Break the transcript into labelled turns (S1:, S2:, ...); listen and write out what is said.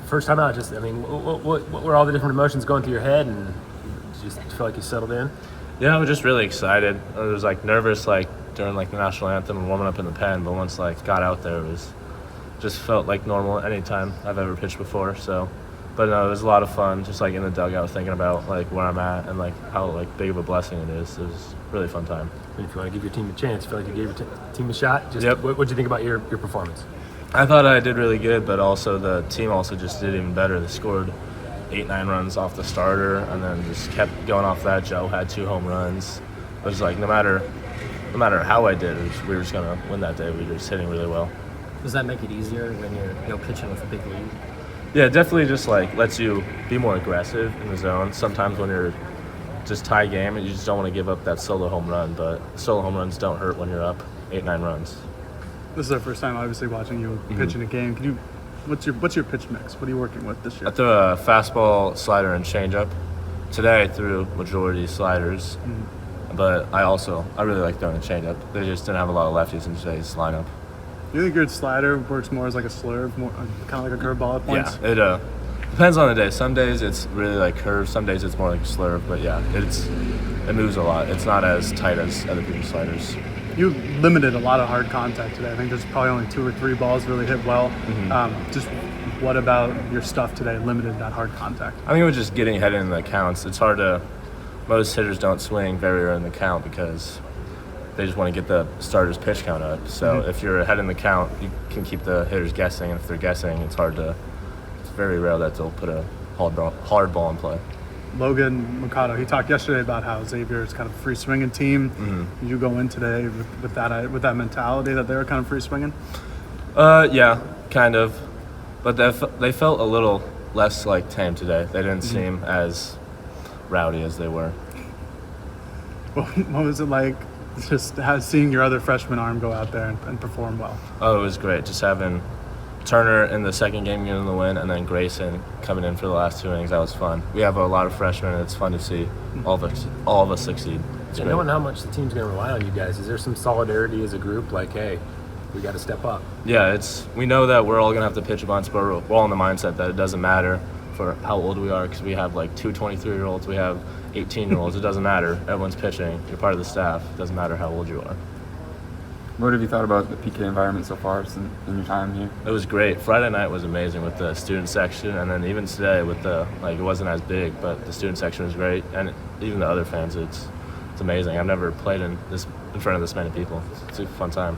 S1: First time out, just, I mean, what were all the different emotions going through your head, and you just feel like you settled in?
S2: Yeah, I was just really excited. I was like nervous during the national anthem and warming up in the pen, but once got out there, it was just felt like normal anytime I've ever pitched before. So, but no, it was a lot of fun, just in the dugout thinking about where I'm at and how big of a blessing it is. It was a really fun time.
S1: And if you want to give your team a chance, feel like you gave your team a shot. Just
S2: Yep.
S1: What'd you think about your performance?
S2: I thought I did really good, but also the team also just did even better. They scored 8-9 runs off the starter, and then just kept going off that. Joe had 2 home runs. It was no matter how I did, we were just gonna win that day. We were just hitting really well.
S3: Does that make it easier when you're pitching with a big lead?
S2: Yeah, it definitely just lets you be more aggressive in the zone. Sometimes when you're just tie game, and you just don't want to give up that solo home run, but solo home runs don't hurt when you're up 8-9 runs.
S4: This is our first time, obviously, watching you pitch in a game. What's your pitch mix? What are you working with this year?
S2: I threw a fastball, slider, and changeup. Today I threw majority sliders, but I really like throwing a changeup. They just didn't have a lot of lefties in today's lineup.
S4: Do you think your slider works more as a slurve, more kind of like a curveball at points?
S2: Yeah, it depends on the day. Some days it's really curve. Some days it's more like a slurve. But yeah, it moves a lot. It's not as tight as other people's sliders.
S4: You limited a lot of hard contact today. I think there's probably only 2 or 3 balls really hit well. Just what about your stuff today limited that hard contact?
S2: I think it was just getting ahead in the counts. It's hard to – most hitters don't swing very early in the count because they just want to get the starter's pitch count up. So if you're ahead in the count, you can keep the hitters guessing. And if they're guessing, it's very rare that they'll put a hard ball in play.
S4: Logan Mercado, he talked yesterday about how Xavier is kind of a free swinging team. You go in today with that mentality that they're kind of free swinging.
S2: Yeah, kind of, but they felt a little less tame today. They didn't seem as rowdy as they were.
S4: What was it like just seeing your other freshman arm go out there and perform well?
S2: Oh, it was great. Just having Turner in the second game getting the win, and then Grayson coming in for the last 2 innings. That was fun. We have a lot of freshmen, and it's fun to see all of us succeed. It's great.
S1: Knowing how much the team's going to rely on you guys, is there some solidarity as a group? Hey, we got to step up.
S2: Yeah, we know that we're all going to have to pitch a bunch, but we're all in the mindset that it doesn't matter for how old we are, because we have 2 23-year-olds, we have 18-year-olds. It doesn't matter. Everyone's pitching. You're part of the staff. It doesn't matter how old you are.
S5: What have you thought about the PK environment so far in your time here?
S2: It was great. Friday night was amazing with the student section, and then even today with the it wasn't as big, but the student section was great, and even the other fans. It's amazing. I've never played in front of this many people. It's a fun time.